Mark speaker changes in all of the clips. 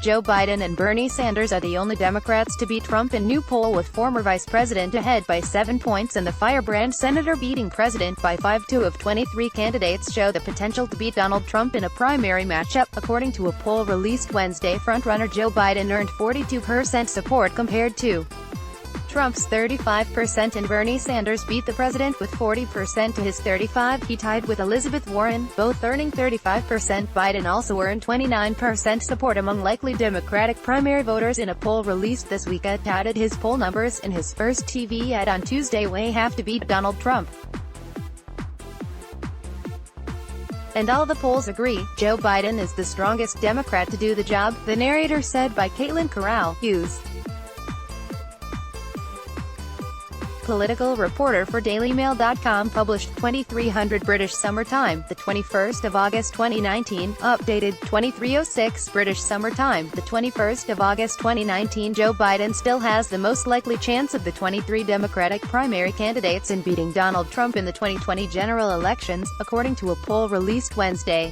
Speaker 1: Joe Biden and Bernie Sanders are the only Democrats to beat Trump in new poll, with former vice president ahead by 7 points and the firebrand senator beating president by 5. 2 of 23 candidates show the potential to beat Donald Trump in a primary matchup. According to a poll released Wednesday, frontrunner Joe Biden earned 42% support compared to Trump's 35%, and Bernie Sanders beat the president with 40% to his 35%. He tied with Elizabeth Warren, both earning 35%. Biden also earned 29% support among likely Democratic primary voters in a poll released this week. Touted his poll numbers in his first TV ad on Tuesday. We have to beat Donald Trump. And all the polls agree, Joe Biden is the strongest Democrat to do the job, the narrator said by Caitlin Corral, Hughes, political reporter for dailymail.com, published 2300 British Summer Time, the 21st of August 2019, updated 2306 British Summer Time, the 21st of August 2019. Joe Biden still has the most likely chance of the 23 Democratic primary candidates in beating Donald Trump in the 2020 general elections, according to a poll released Wednesday.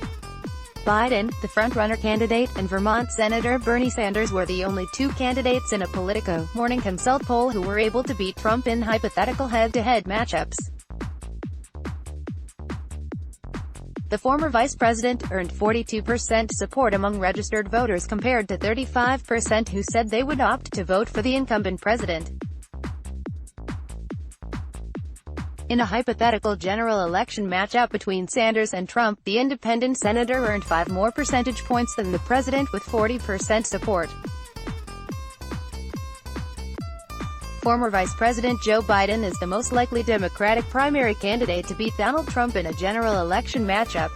Speaker 1: Biden, the frontrunner candidate, and Vermont Senator Bernie Sanders were the only two candidates in a Politico Morning Consult poll who were able to beat Trump in hypothetical head-to-head matchups. The former vice president earned 42% support among registered voters compared to 35% who said they would opt to vote for the incumbent president. In a hypothetical general election matchup between Sanders and Trump, the independent senator earned 5 more percentage points than the president with 40% support. Former Vice President Joe Biden is the most likely Democratic primary candidate to beat Donald Trump in a general election matchup.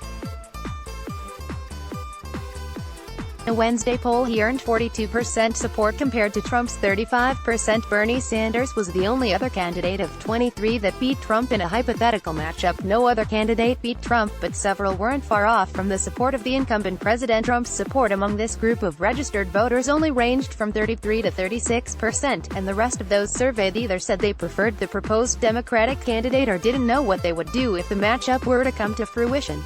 Speaker 1: In a Wednesday poll, he earned 42% support compared to Trump's 35%. Bernie Sanders was the only other candidate of 23 that beat Trump in a hypothetical matchup. No other candidate beat Trump, but several weren't far off from the support of the incumbent president. Trump's support among this group of registered voters only ranged from 33 to 36%, and the rest of those surveyed either said they preferred the proposed Democratic candidate or didn't know what they would do if the matchup were to come to fruition.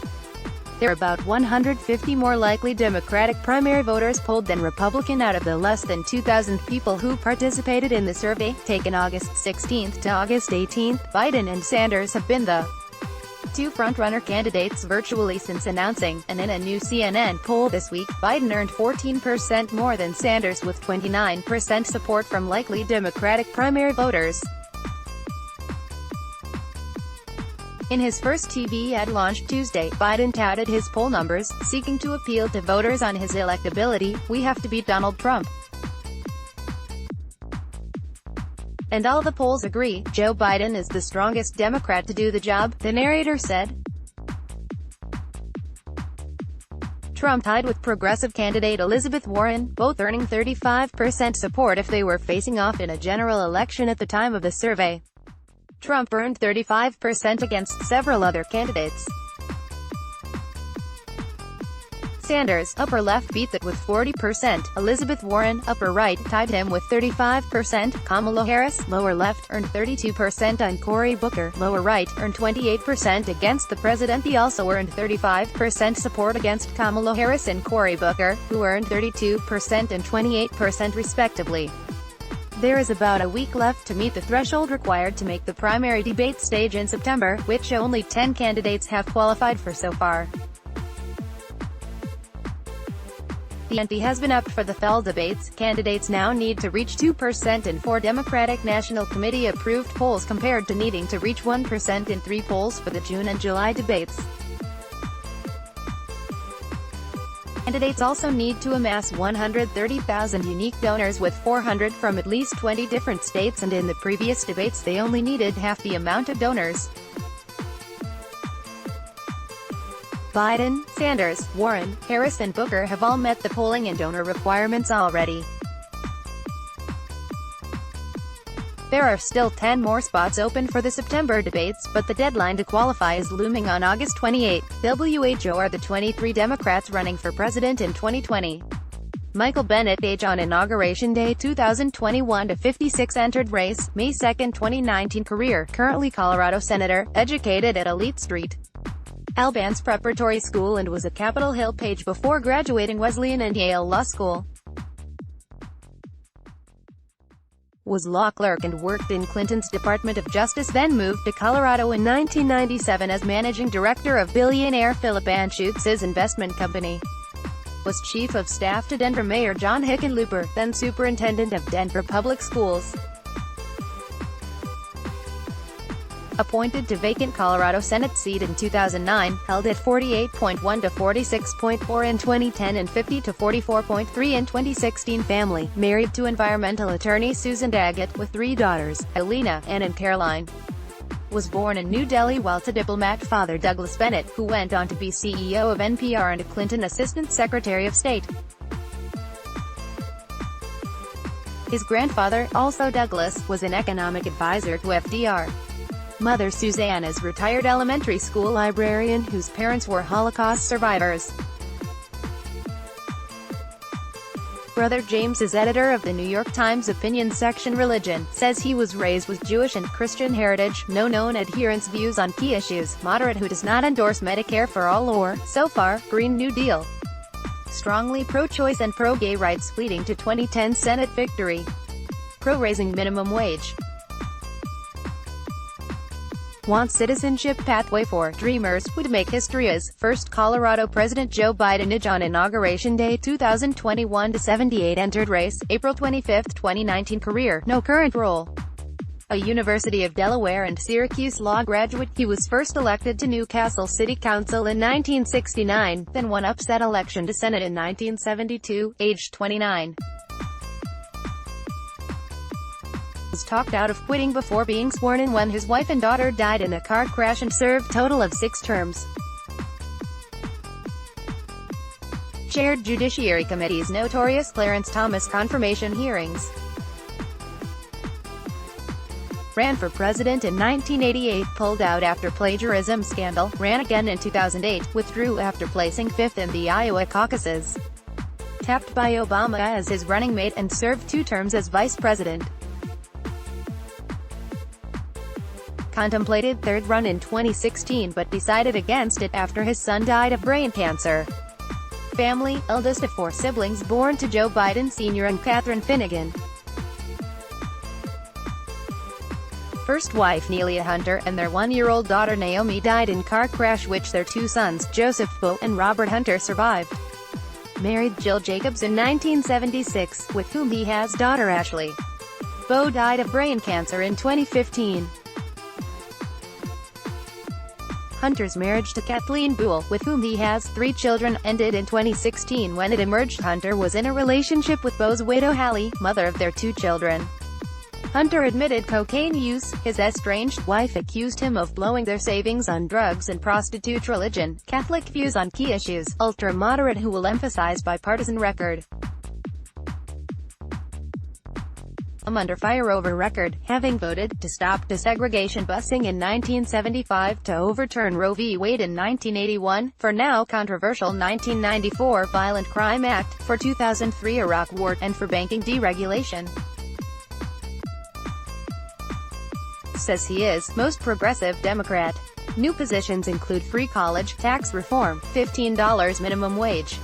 Speaker 1: There are about 150 more likely Democratic primary voters polled than Republican out of the less than 2,000 people who participated in the survey, taken August 16 to August 18. Biden and Sanders have been the two frontrunner candidates virtually since announcing, and in a new CNN poll this week, Biden earned 14% more than Sanders with 29% support from likely Democratic primary voters. In his first TV ad launched Tuesday, Biden touted his poll numbers, seeking to appeal to voters on his electability. We have to beat Donald Trump. And all the polls agree, Joe Biden is the strongest Democrat to do the job, the narrator said. Trump tied with progressive candidate Elizabeth Warren, both earning 35% support if they were facing off in a general election at the time of the survey. Trump earned 35% against several other candidates. Sanders, upper left, beat that with 40%. Elizabeth Warren, upper right, tied him with 35%. Kamala Harris, lower left, earned 32%, and Cory Booker, lower right, earned 28% against the president. He also earned 35% support against Kamala Harris and Cory Booker, who earned 32% and 28% respectively. There is about a week left to meet the threshold required to make the primary debate stage in September, which only 10 candidates have qualified for so far. The ante has been upped for the fall debates. Candidates now need to reach 2% in 4 Democratic National Committee-approved polls compared to needing to reach 1% in 3 polls for the June and July debates. Candidates also need to amass 130,000 unique donors, with 400 from at least 20 different states, and in the previous debates they only needed half the amount of donors. Biden, Sanders, Warren, Harris and Booker have all met the polling and donor requirements already. There are still 10 more spots open for the September debates, but the deadline to qualify is looming on August 28. WHO are the 23 Democrats running for president in 2020. Michael Bennet, age on Inauguration Day 2021 to 56, entered race, May 2, 2019. Career, currently Colorado Senator, educated at Elite Street Albans Preparatory School and was a Capitol Hill page before graduating Wesleyan and Yale Law School. was law clerk and worked in Clinton's Department of Justice, then moved to Colorado in 1997 as managing director of billionaire Philip Anschutz's investment company. Was chief of staff to Denver Mayor John Hickenlooper, then superintendent of Denver Public Schools. Appointed to vacant Colorado Senate seat in 2009, held at 48.1 to 46.4 in 2010 and 50 to 44.3 in 2016. Family, married to environmental attorney Susan Daggett, with 3 daughters, Elena, Ann and Caroline. Was born in New Delhi while to diplomat father Douglas Bennett, who went on to be CEO of NPR and a Clinton Assistant Secretary of State. His grandfather, also Douglas, was an economic advisor to FDR. Mother Suzanne is retired elementary school librarian whose parents were Holocaust survivors. Brother James is editor of the New York Times opinion section. Religion, says he was raised with Jewish and Christian heritage, no known adherents' views on key issues, moderate who does not endorse Medicare for all or, so far, Green New Deal. Strongly pro-choice and pro-gay rights, leading to 2010 Senate victory. Pro-raising minimum wage. Wants citizenship pathway for Dreamers, would make history as first Colorado President Joe Biden on Inauguration Day 2021 to 78 entered race, April 25, 2019. Career, no current role. A University of Delaware and Syracuse law graduate, he was first elected to Newcastle City Council in 1969, then won upset election to Senate in 1972, aged 29. Was talked out of quitting before being sworn in when his wife and daughter died in a car crash and served total of 6 terms. Chaired Judiciary Committee's notorious Clarence Thomas confirmation hearings. Ran for president in 1988, pulled out after plagiarism scandal, ran again in 2008, withdrew after placing 5th in the Iowa caucuses. Tapped by Obama as his running mate and served 2 terms as vice president. Contemplated third run in 2016 but decided against it after his son died of brain cancer. Family, eldest of 4 siblings born to Joe Biden Sr. and Catherine Finnegan. First wife Nelia Hunter and their 1-year-old daughter Naomi died in car crash which their 2 sons, Joseph Beau and Robert Hunter, survived. Married Jill Jacobs in 1976, with whom he has daughter Ashley. Beau died of brain cancer in 2015. Hunter's marriage to Kathleen Buell, with whom he has 3 children, ended in 2016 when it emerged Hunter was in a relationship with Beau's widow Hallie, mother of their 2 children. Hunter admitted cocaine use. His estranged wife accused him of blowing their savings on drugs and prostitute. Religion, Catholic views on key issues, ultra-moderate who will emphasize bipartisan record. Under fire over record, having voted to stop desegregation busing in 1975, to overturn Roe v. Wade in 1981, for now controversial 1994 Violent Crime Act, for 2003 Iraq War, and for banking deregulation. Says he is most progressive Democrat. New positions include free college, tax reform, $15 minimum wage.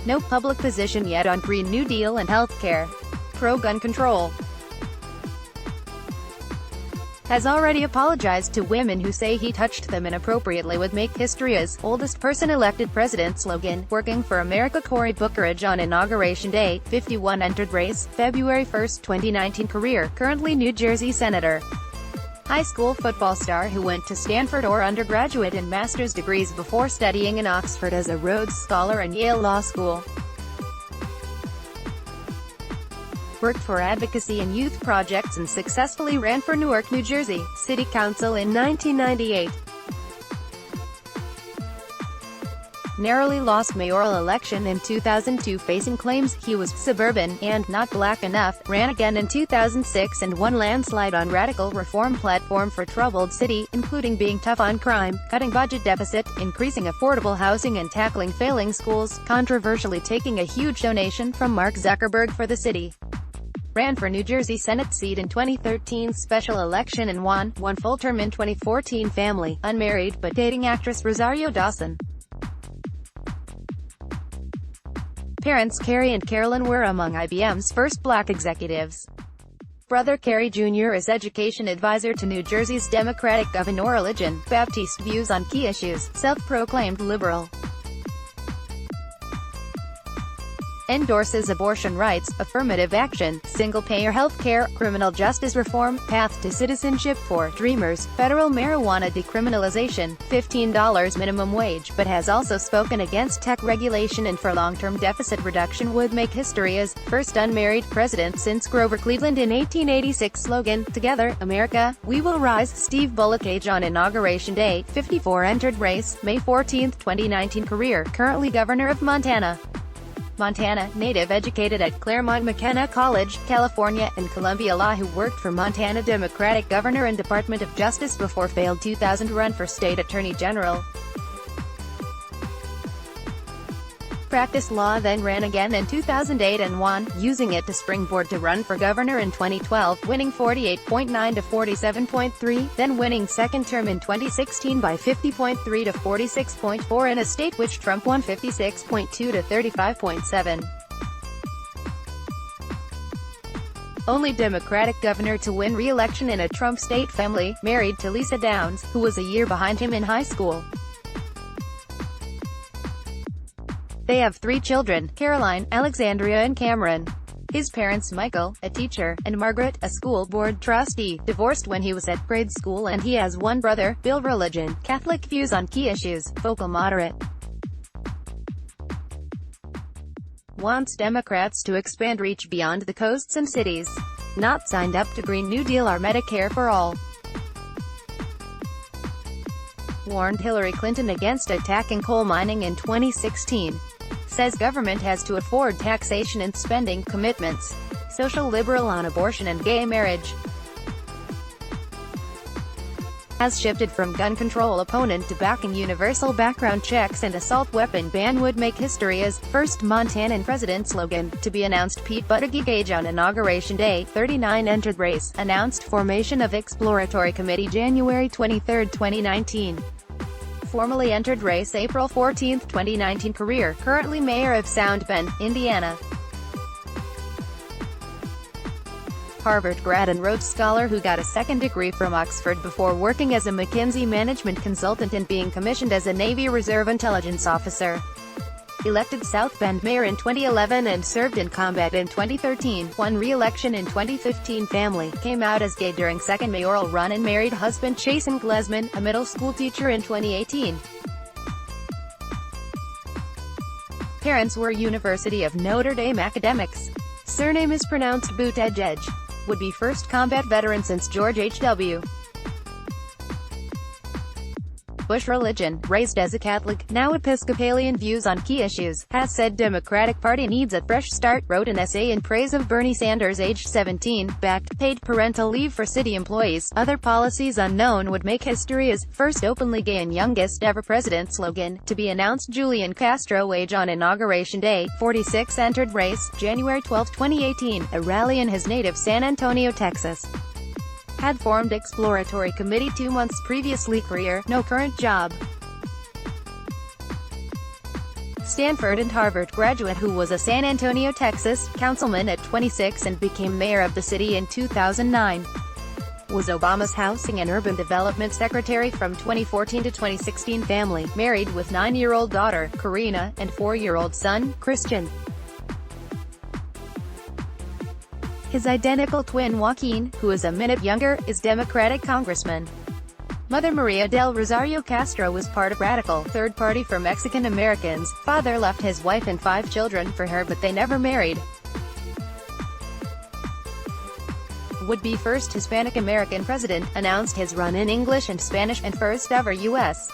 Speaker 1: No public position yet on Green New Deal and health care. Pro-gun control. Has already apologized to women who say he touched them inappropriately. Would make history as oldest person elected president. Slogan, Working for America. Cory Booker on Inauguration Day, 51 entered race, February 1, 2019. Career, currently New Jersey Senator. High school football star who went to Stanford or undergraduate and master's degrees before studying in Oxford as a Rhodes Scholar and Yale Law School. Worked for advocacy and youth projects and successfully ran for Newark, New Jersey, City Council in 1998. Narrowly lost mayoral election in 2002 facing claims he was suburban and not black enough, ran again in 2006 and won landslide on radical reform platform for troubled city, including being tough on crime, cutting budget deficit, increasing affordable housing and tackling failing schools, controversially taking a huge donation from Mark Zuckerberg for the city. Ran for New Jersey Senate seat in 2013 special election and won, one full term in 2014. Family, unmarried but dating actress Rosario Dawson. Parents Kerry and Carolyn were among IBM's first black executives. Brother Kerry Jr. is education advisor to New Jersey's Democratic Governor. Religion, Baptiste views on key issues, self-proclaimed liberal. Endorses abortion rights, affirmative action, single-payer health care, criminal justice reform, path to citizenship for dreamers, federal marijuana decriminalization, $15 minimum wage, but has also spoken against tech regulation and for long-term deficit reduction. Would make history as first unmarried president since Grover Cleveland in 1886. Slogan, Together, America, We Will Rise. Steve Bullock. Age on Inauguration Day, 54. Entered race, May 14, 2019. Career, currently Governor of Montana. Montana native, educated at Claremont McKenna College, California, and Columbia Law, who worked for Montana Democratic Governor and Department of Justice before failed 2000 run for State Attorney General. Practiced law, then ran again in 2008 and won, using it to springboard to run for governor in 2012, winning 48.9 to 47.3, then winning second term in 2016 by 50.3 to 46.4 in a state which Trump won 56.2 to 35.7. Only Democratic governor to win re-election in a Trump state. Family, married to Lisa Downs, who was a year behind him in high school. They have 3 children, Caroline, Alexandria and Cameron. His parents, Michael, a teacher, and Margaret, a school board trustee, divorced when he was at grade school, and he has one brother. Bill. Religion, Catholic views on key issues, vocal moderate. Wants Democrats to expand reach beyond the coasts and cities. Not signed up to Green New Deal or Medicare for all. Warned Hillary Clinton against attacking coal mining in 2016. Says government has to afford taxation and spending commitments. Social liberal on abortion and gay marriage. Has shifted from gun control opponent to backing universal background checks and assault weapon ban. Would make history as first Montanan president. Slogan, to be announced. Pete Buttigieg. Age on Inauguration Day, 39. Entered race, announced formation of exploratory committee January 23, 2019. Formally entered race April 14, 2019. Career, currently mayor of South Bend, Indiana. Harvard grad and Rhodes Scholar who got a second degree from Oxford before working as a McKinsey management consultant and being commissioned as a Navy Reserve intelligence officer. Elected South Bend mayor in 2011 and served in combat in 2013, won re-election in 2015. Family, came out as gay during second mayoral run and married husband Chasen Glesman, a middle school teacher, in 2018. Parents were University of Notre Dame academics. Surname is pronounced Buttigieg. Would be first combat veteran since George H.W. Bush. Religion, raised as a Catholic, now Episcopalian. Views on key issues, has said Democratic Party needs a fresh start. Wrote an essay in praise of Bernie Sanders. Age 17, backed paid parental leave for city employees. Other policies unknown. Would make history as first openly gay and youngest ever president. Slogan, to be announced. Julian Castro. Age on Inauguration Day, 46. Entered race, January 12, 2018, a rally in his native San Antonio, Texas. Had formed exploratory committee 2 months previously. Career, no current job. Stanford and Harvard graduate who was a San Antonio, Texas, councilman at 26 and became mayor of the city in 2009. Was Obama's Housing and Urban Development Secretary from 2014 to 2016. Family, married with 9-year-old daughter, Karina, and 4-year-old son, Christian. His identical twin Joaquin, who is a minute younger, is Democratic congressman. Mother Maria del Rosario Castro was part of Radical, third party for Mexican Americans. Father left his wife and 5 children for her but they never married. Would be first Hispanic American president, announced his run in English and Spanish, and first ever U.S.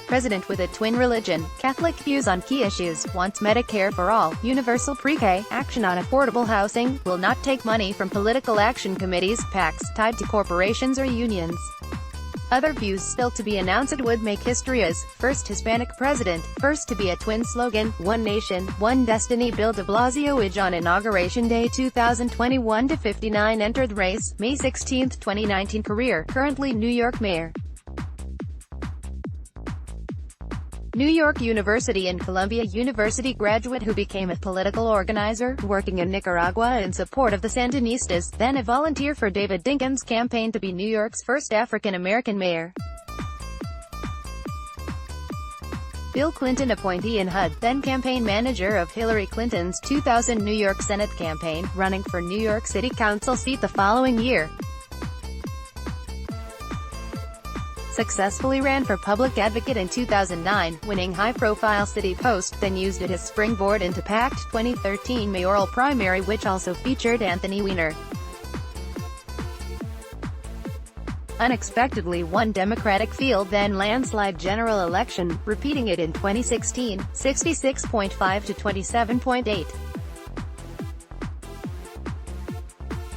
Speaker 1: president with a twin. Religion, Catholic views on key issues, wants Medicare for all, universal pre-K, action on affordable housing, will not take money from political action committees, PACs, tied to corporations or unions. Other views still to be announced. It would make history as first Hispanic president, first to be a twin. Slogan, One Nation, One Destiny. Bill de Blasio. Age on Inauguration Day, 2021 to 59. Entered race, May 16, 2019. Career, currently New York mayor. New York University and Columbia University graduate who became a political organizer, working in Nicaragua in support of the Sandinistas, then a volunteer for David Dinkins' campaign to be New York's first African-American mayor. Bill Clinton appointee and HUD, then campaign manager of Hillary Clinton's 2000 New York Senate campaign, running for New York City Council seat the following year. Successfully ran for public advocate in 2009, winning high-profile city post, then used it as springboard into packed 2013 mayoral primary which also featured Anthony Weiner. Unexpectedly won Democratic field then landslide general election, repeating it in 2016, 66.5 to 27.8.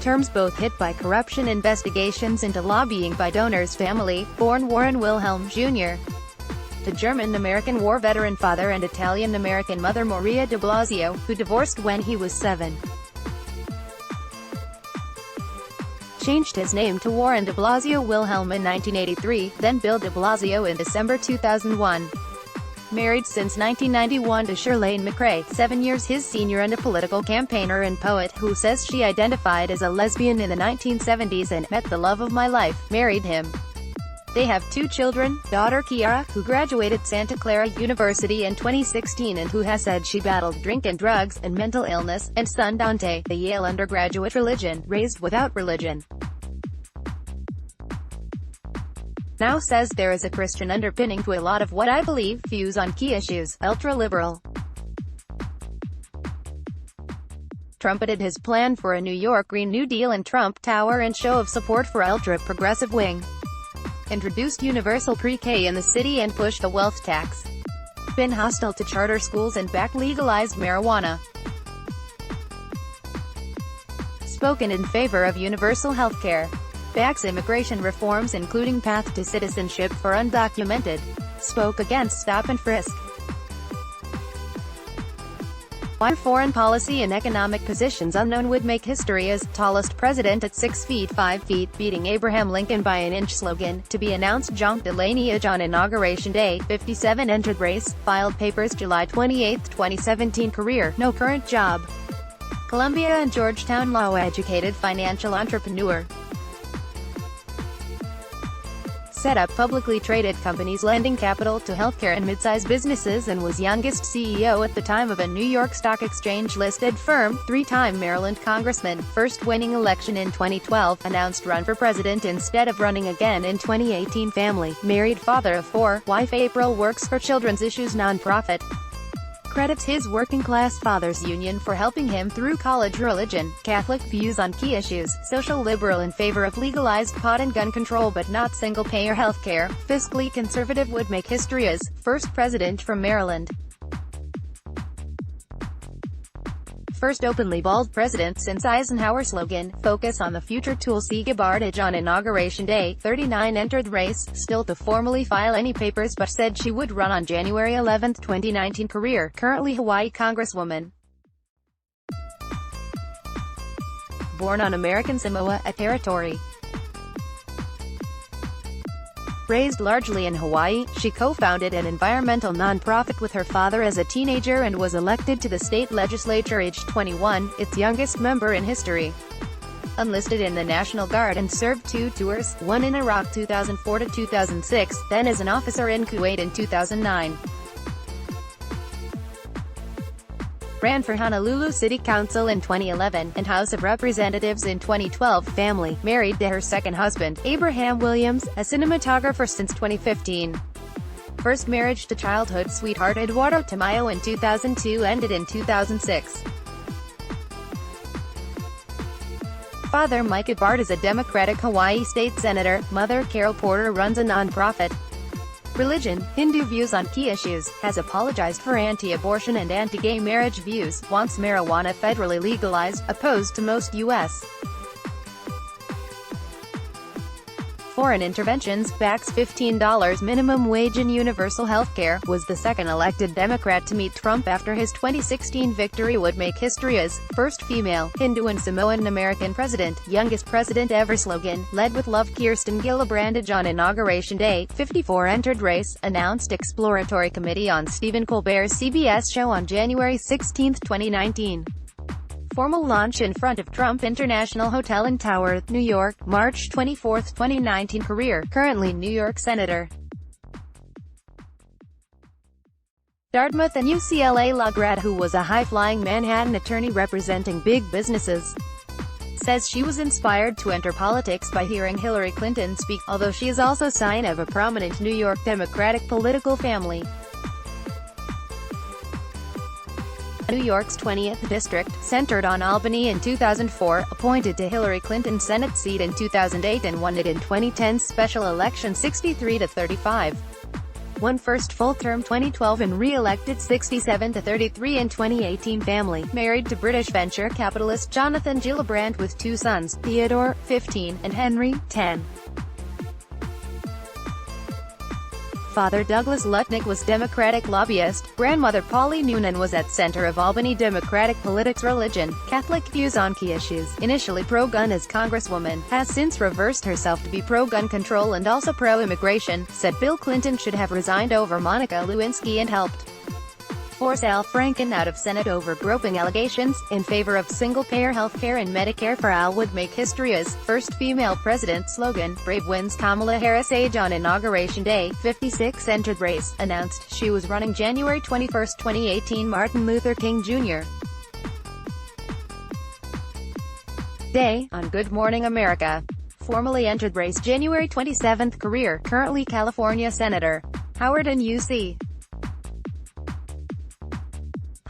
Speaker 1: Terms both hit by corruption investigations into lobbying by donors' family, born Warren Wilhelm Jr. The German-American war veteran father and Italian-American mother Maria de Blasio, who divorced when he was 7. Changed his name to Warren de Blasio Wilhelm in 1983, then Bill de Blasio in December 2001. Married since 1991 to Shirlane McRae, 7 years his senior, and a political campaigner and poet, who says she identified as a lesbian in the 1970s and met the love of my life, married him. They have 2 children, daughter Kiara, who graduated Santa Clara University in 2016 and who has said she battled drink and drugs, and mental illness, and son Dante, the Yale undergraduate raised without religion. Now says there is a Christian underpinning to a lot of what I believe, views on key issues, ultra-liberal. Trumpeted his plan for a New York Green New Deal and Trump Tower in show of support for ultra-progressive wing. Introduced universal pre-K in the city and pushed a wealth tax. Been hostile to charter schools and back legalized marijuana. Spoken in favor of universal health care. Backs immigration reforms including path to citizenship for undocumented. Spoke against stop and frisk. Why foreign policy and economic positions unknown would make history as tallest president at 6 feet 5 feet, beating Abraham Lincoln by an inch. Slogan, to be announced. John Delaney on Inauguration Day, 57 entered race, filed papers July 28, 2017. Career, no current job. Columbia and Georgetown law educated financial entrepreneur. Set up publicly traded companies lending capital to healthcare and mid-sized businesses and was youngest CEO at the time of a New York Stock Exchange-listed firm, 3-time Maryland congressman, first winning election in 2012, announced run for president instead of running again in 2018. Family, married, father of 4, wife April works for children's issues nonprofit. Credits his working-class father's union for helping him through college. Religion, Catholic, views on key issues, social liberal in favor of legalized pot and gun control but not single-payer healthcare, fiscally conservative, would make history as first president from Maryland. First openly bald president since Eisenhower. Slogan, focus on the future. Tulsi Gabbard on Inauguration Day, 39 entered race, still to formally file any papers but said she would run on January 11, 2019. Career, currently Hawaii Congresswoman. Born on American Samoa, a territory. Raised largely in Hawaii, she co-founded an environmental nonprofit with her father as a teenager and was elected to the state legislature aged 21, its youngest member in history. Enlisted in the National Guard and served 2 tours, one in Iraq 2004 to 2006, then as an officer in Kuwait in 2009. Ran for Honolulu City Council in 2011, and House of Representatives in 2012. Family, married to her second husband, Abraham Williams, a cinematographer since 2015. First marriage to childhood sweetheart Eduardo Tamayo in 2002 ended in 2006. Father Mike Gabbard is a Democratic Hawaii state senator. Mother Carol Porter runs a nonprofit. Religion, Hindu views on key issues, has apologized for anti-abortion and anti-gay marriage views, wants marijuana federally legalized, opposed to most U.S. foreign interventions, backs $15 minimum wage and universal health care, was the second elected Democrat to meet Trump after his 2016 victory would make history as first female, Hindu and Samoan American president, youngest president ever slogan, led with Love. Kirsten Gillibrand on Inauguration Day, 54 entered race, announced exploratory committee on Stephen Colbert's CBS show on January 16, 2019. Formal launch in front of Trump International Hotel in Tower, New York, March 24, 2019. Career, currently New York Senator. Dartmouth and UCLA law grad who was a high-flying Manhattan attorney representing big businesses, says she was inspired to enter politics by hearing Hillary Clinton speak, although she is also sign of a prominent New York Democratic political family. New York's 20th district, centered on Albany in 2004, appointed to Hillary Clinton's Senate seat in 2008 and won it in 2010's special election 63-35. Won first full term 2012 and re-elected 67-33 in 2018. Family, married to British venture capitalist Jonathan Gillibrand with two sons, Theodore, 15, and Henry, 10. Father Douglas Lutnick was Democratic lobbyist. Grandmother Polly Noonan was at center of Albany Democratic politics. Religion, Catholic views on key issues. Initially pro-gun as Congresswoman, has since reversed herself to be pro-gun control and also pro-immigration, said Bill Clinton should have resigned over Monica Lewinsky and helped force Al Franken out of Senate over groping allegations, in favor of single-payer health care and Medicare for Al would make history as first female president. Slogan, Brave wins Kamala Harris age on Inauguration Day, 56 entered race, announced she was running January 21, 2018. Martin Luther King Jr. Day, on Good Morning America. Formally entered race January 27. Career, currently California Senator. Howard and UC.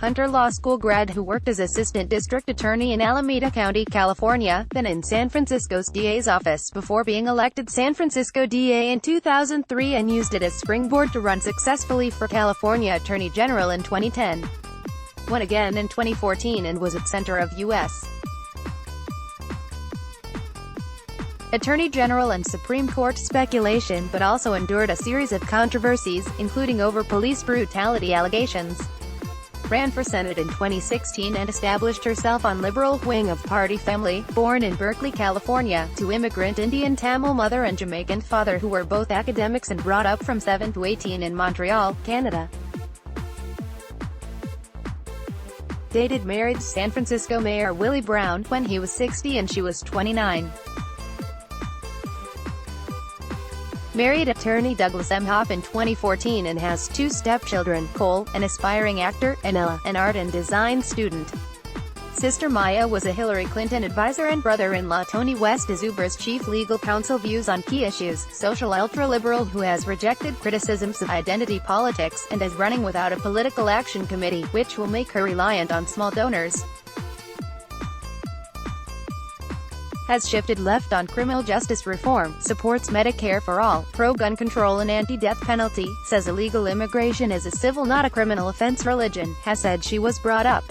Speaker 1: Hunter Law School grad who worked as assistant district attorney in Alameda County, California, then in San Francisco's DA's office before being elected San Francisco DA in 2003 and used it as springboard to run successfully for California Attorney General in 2010. Won again in 2014 and was at center of U.S. Attorney General and Supreme Court speculation, but also endured a series of controversies, including over police brutality allegations. Ran for Senate in 2016 and established herself on liberal wing of party family, born in Berkeley, California, to immigrant Indian Tamil mother and Jamaican father who were both academics and brought up from 7 to 18 in Montreal, Canada. Dated married San Francisco Mayor Willie Brown when he was 60 and she was 29. Married attorney Douglas M. Hoff in 2014 and has two stepchildren, Cole, an aspiring actor, and Ella, an art and design student. Sister Maya was a Hillary Clinton advisor and brother-in-law Tony West is Uber's chief legal counsel. Views on key issues, social ultra-liberal who has rejected criticisms of identity politics, and is running without a political action committee, which will make her reliant on small donors. Has shifted left on criminal justice reform, supports Medicare for all, pro-gun control and anti-death penalty, says illegal immigration is a civil not a criminal offense. Religion, has said she was brought up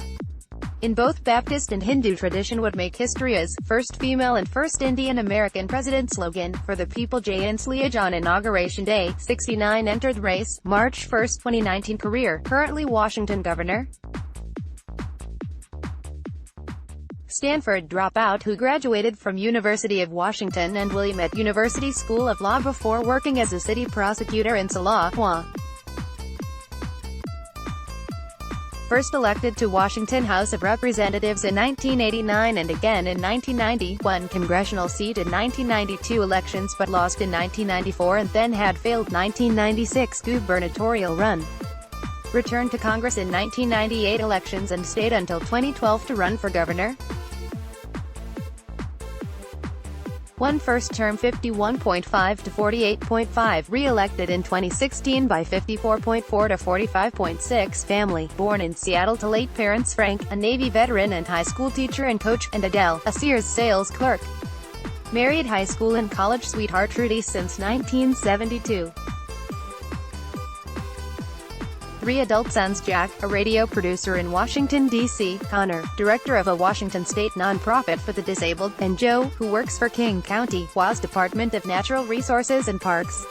Speaker 1: in both Baptist and Hindu tradition would make history as first female and first Indian American president. Slogan, for the people. Jay Inslee on Inauguration Day, 69 entered race, March 1, 2019. Career, currently Washington Governor. Stanford dropout who graduated from University of Washington and Willamette University School of Law before working as a city prosecutor in Salahua. First elected to Washington House of Representatives in 1989 and again in 1990, won congressional seat in 1992 elections but lost in 1994 and then had failed 1996 gubernatorial run. Returned to Congress in 1998 elections and stayed until 2012 to run for governor. Won first term 51.5 to 48.5, re-elected in 2016 by 54.4 to 45.6. Family, born in Seattle to late parents Frank, a Navy veteran and high school teacher and coach, and Adele, a Sears sales clerk. Married high school and college sweetheart Trudy since 1972. 3 adult sons: Jack, a radio producer in Washington, D.C., Connor, director of a Washington state nonprofit for the disabled, and Joe, who works for King County, WA's Department of Natural Resources and Parks.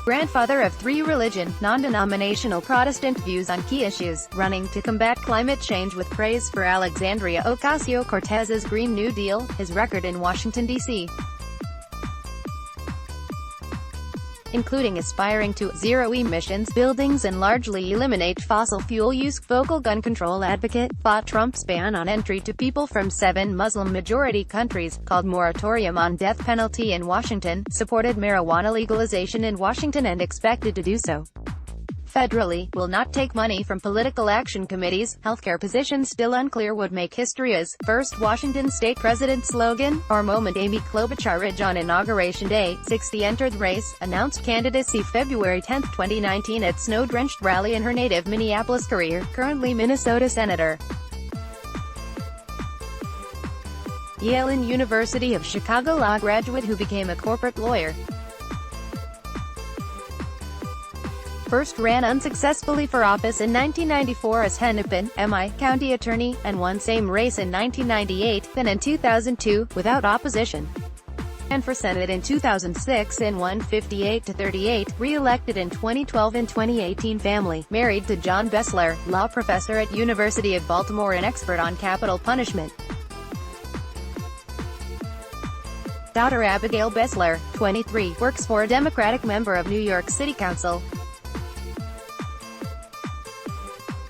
Speaker 1: Grandfather of 3, religion, non-denominational Protestant views on key issues, running to combat climate change with praise for Alexandria Ocasio-Cortez's Green New Deal, his record in Washington, D.C. including aspiring to zero-emissions buildings and largely eliminate fossil fuel use. Vocal gun control advocate, fought Trump's ban on entry to people from 7 Muslim-majority countries, called moratorium on death penalty in Washington, supported marijuana legalization in Washington and expected to do so federally, will not take money from political action committees. Healthcare positions still unclear would make history as first Washington state president slogan, or moment. Amy Klobuchar on Inauguration Day, 60 entered race, announced candidacy February 10, 2019 at snow-drenched rally in her native Minneapolis. Career, currently Minnesota Senator. Yale and University of Chicago law graduate who became a corporate lawyer. First ran unsuccessfully for office in 1994 as Hennepin, MI, county attorney, and won same race in 1998, then in 2002, without opposition. And for Senate in 2006 and won 58-38, re-elected in 2012 and 2018. Family, married to John Bessler, law professor at University of Baltimore and expert on capital punishment. Daughter Abigail Bessler, 23, works for a Democratic member of New York City Council.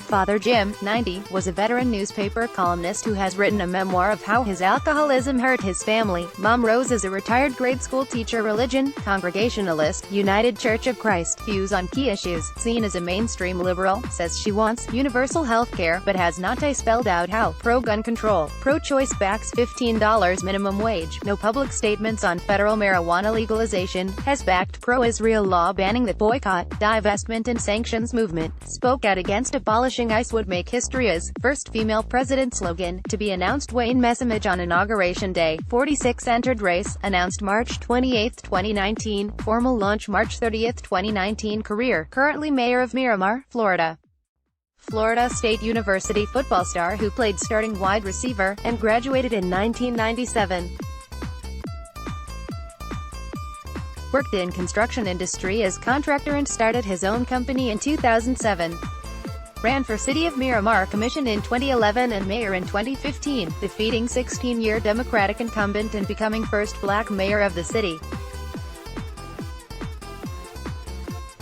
Speaker 1: Father Jim, 90, was a veteran newspaper columnist who has written a memoir of how his alcoholism hurt his family. Mom Rose is a retired grade school teacher. Religion, Congregationalist, United Church of Christ, views on key issues, seen as a mainstream liberal, says she wants universal health care, but has not spelled out how. Pro-gun control, pro-choice, backs $15 minimum wage, no public statements on federal marijuana legalization, has backed pro-Israel law banning the boycott, divestment and sanctions movement, spoke out against abolishing ICE would make history as first female president slogan, to be announced. Wayne Messamage on Inauguration Day, 46 entered race, announced March 28, 2019, formal launch March 30, 2019. Career, currently mayor of Miramar, Florida. Florida State University football star who played starting wide receiver, and graduated in 1997. Worked in construction industry as contractor and started his own company in 2007. Ran for City of Miramar Commission in 2011 and mayor in 2015, defeating 16-year Democratic incumbent and becoming first black mayor of the city.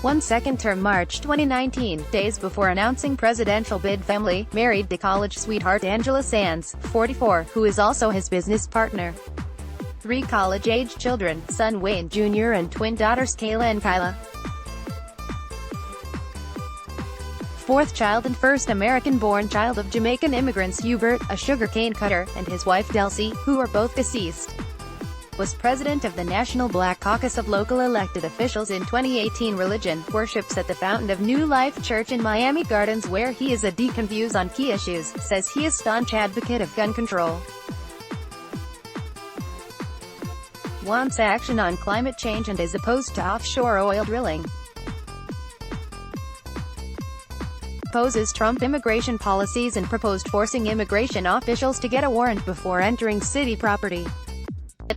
Speaker 1: Won second term March 2019, days before announcing presidential bid. Family, married to college sweetheart Angela Sands, 44, who is also his business partner. 3 college-age children, son Wayne Jr. and twin daughters Kayla and Kyla. 4th child and first American-born child of Jamaican immigrants Hubert, a sugarcane cutter, and his wife Delcy, who are both deceased. Was president of the National Black Caucus of local elected officials in 2018. Religion, worships at the Fountain of New Life Church in Miami Gardens where he is a deacon. Views on key issues, says he is staunch advocate of gun control. Wants action on climate change and is opposed to offshore oil drilling. Opposes Trump immigration policies and proposed forcing immigration officials to get a warrant before entering city property.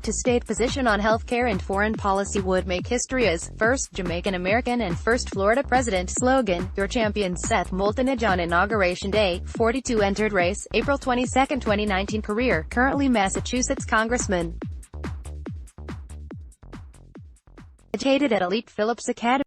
Speaker 1: To state position on healthcare and foreign policy would make history as first Jamaican American and first Florida president. Slogan, your champion Seth Moultonage on Inauguration Day, 42 entered race, April 22, 2019. Career, currently Massachusetts congressman. Educated at elite Phillips Academy.